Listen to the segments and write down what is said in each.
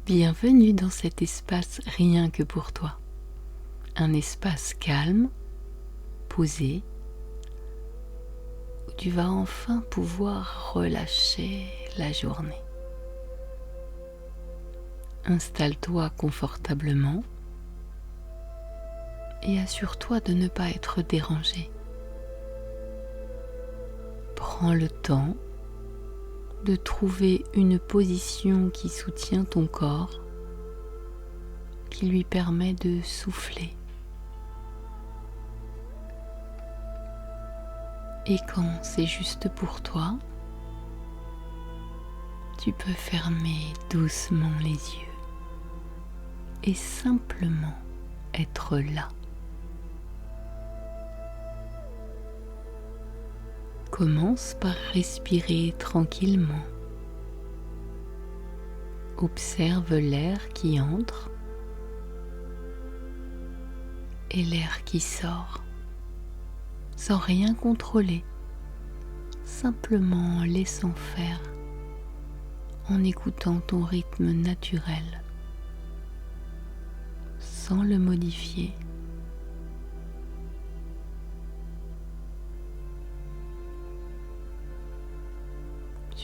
Bienvenue dans cet espace rien que pour toi. Un espace calme, posé, où tu vas enfin pouvoir relâcher la journée. Installe-toi confortablement et assure-toi de ne pas être dérangé. Prends le temps de trouver une position qui soutient ton corps, qui lui permet de souffler. Et quand c'est juste pour toi, tu peux fermer doucement les yeux et simplement être là. Commence par respirer tranquillement. Observe l'air qui entre et l'air qui sort, sans rien contrôler, simplement en laissant faire, en écoutant ton rythme naturel, sans le modifier.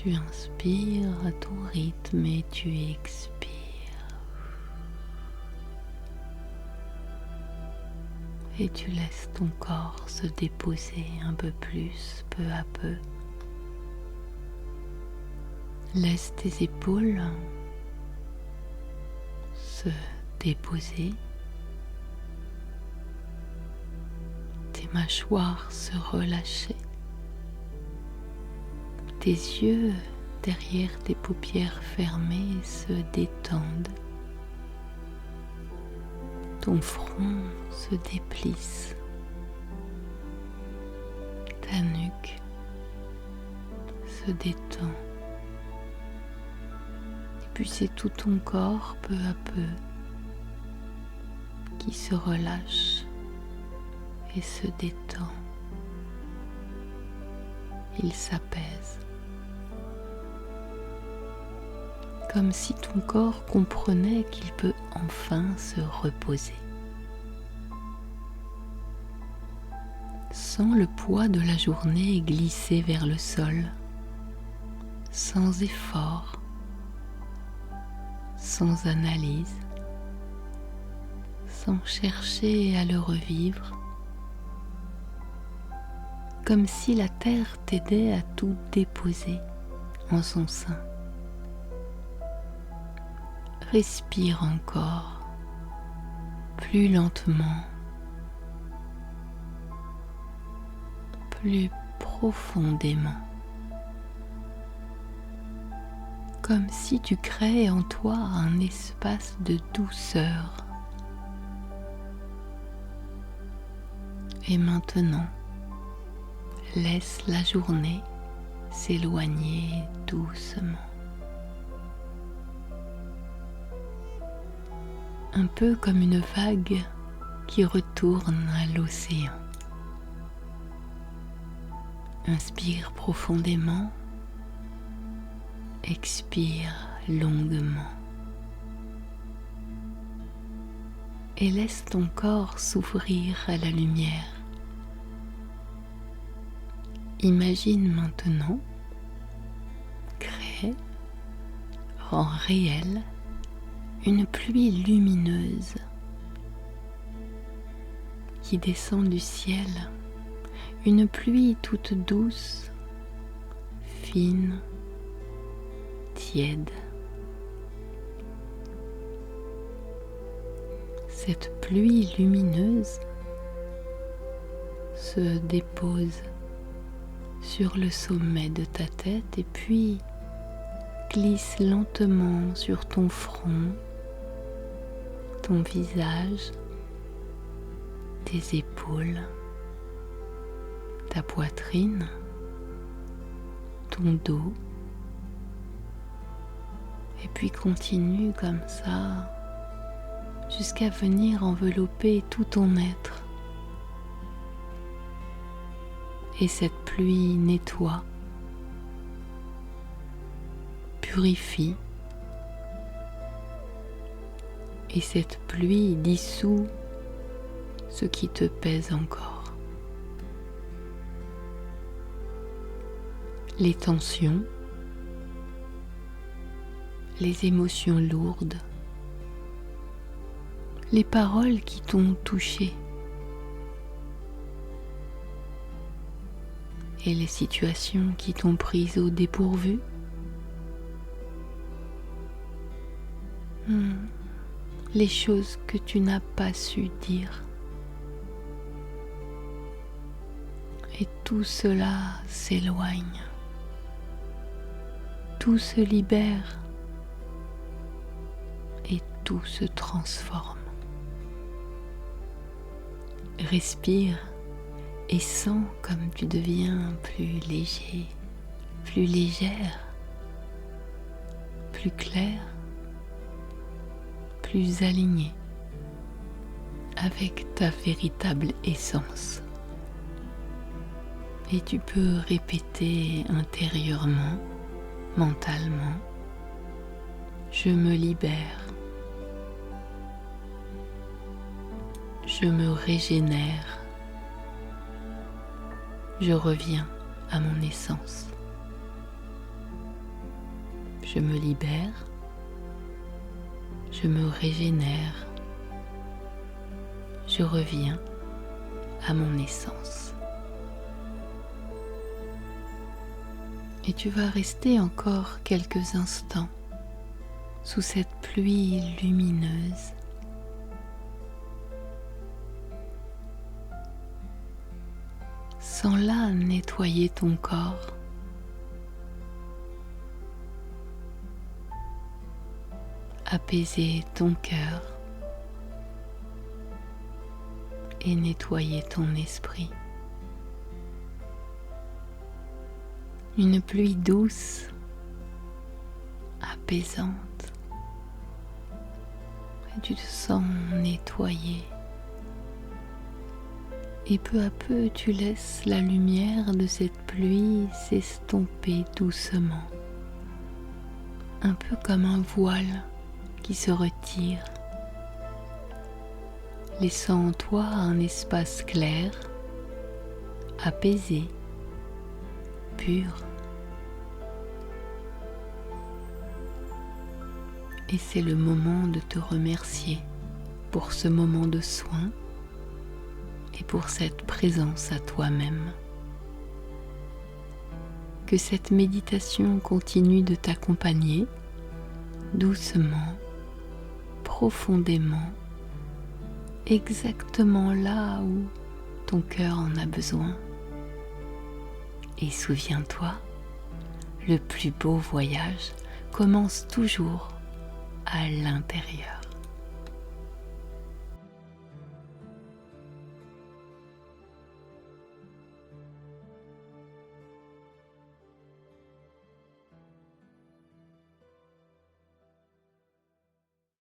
Tu inspires à ton rythme et tu expires. Et tu laisses ton corps se déposer un peu plus, peu à peu. Laisse tes épaules se déposer. Tes mâchoires se relâcher. Tes yeux derrière tes paupières fermées se détendent. Ton front se déplisse. Ta nuque se détend. Et puis c'est tout ton corps peu à peu qui se relâche et se détend. Il s'apaise. Comme si ton corps comprenait qu'il peut enfin se reposer. Sens le poids de la journée glisser vers le sol, sans effort, sans analyse, sans chercher à le revivre, comme si la terre t'aidait à tout déposer en son sein. Respire encore, plus lentement, plus profondément, comme si tu créais en toi un espace de douceur. Et maintenant, laisse la journée s'éloigner doucement. Un peu comme une vague qui retourne à l'océan. Inspire profondément, expire longuement et laisse ton corps s'ouvrir à la lumière. Imagine maintenant créer, rend réel une pluie lumineuse qui descend du ciel, une pluie toute douce, fine, tiède. Cette pluie lumineuse se dépose sur le sommet de ta tête et puis glisse lentement sur ton front, ton visage, tes épaules, ta poitrine, ton dos, et puis continue comme ça jusqu'à venir envelopper tout ton être. Et cette pluie nettoie, purifie, Et cette pluie dissout ce qui te pèse encore. Les tensions, les émotions lourdes, les paroles qui t'ont touché et les situations qui t'ont prise au dépourvu. Les choses que tu n'as pas su dire. Et tout cela s'éloigne. Tout se libère et tout se transforme. Respire et sens comme tu deviens plus léger, plus légère, plus clair, plus aligné avec ta véritable essence. Et tu peux répéter intérieurement, mentalement, je me libère, je me régénère, je reviens à mon essence. Je me libère, je me régénère, je reviens à mon essence. Et tu vas rester encore quelques instants sous cette pluie lumineuse. Sans là nettoyer ton corps, apaiser ton cœur et nettoyer ton esprit. Une pluie douce, apaisante, et tu te sens nettoyé. Et peu à peu, tu laisses la lumière de cette pluie s'estomper doucement, un peu comme un voile qui se retire, laissant en toi un espace clair, apaisé, pur. Et c'est le moment de te remercier pour ce moment de soin et pour cette présence à toi-même. Que cette méditation continue de t'accompagner doucement, profondément, exactement là où ton cœur en a besoin. Et souviens-toi, le plus beau voyage commence toujours à l'intérieur.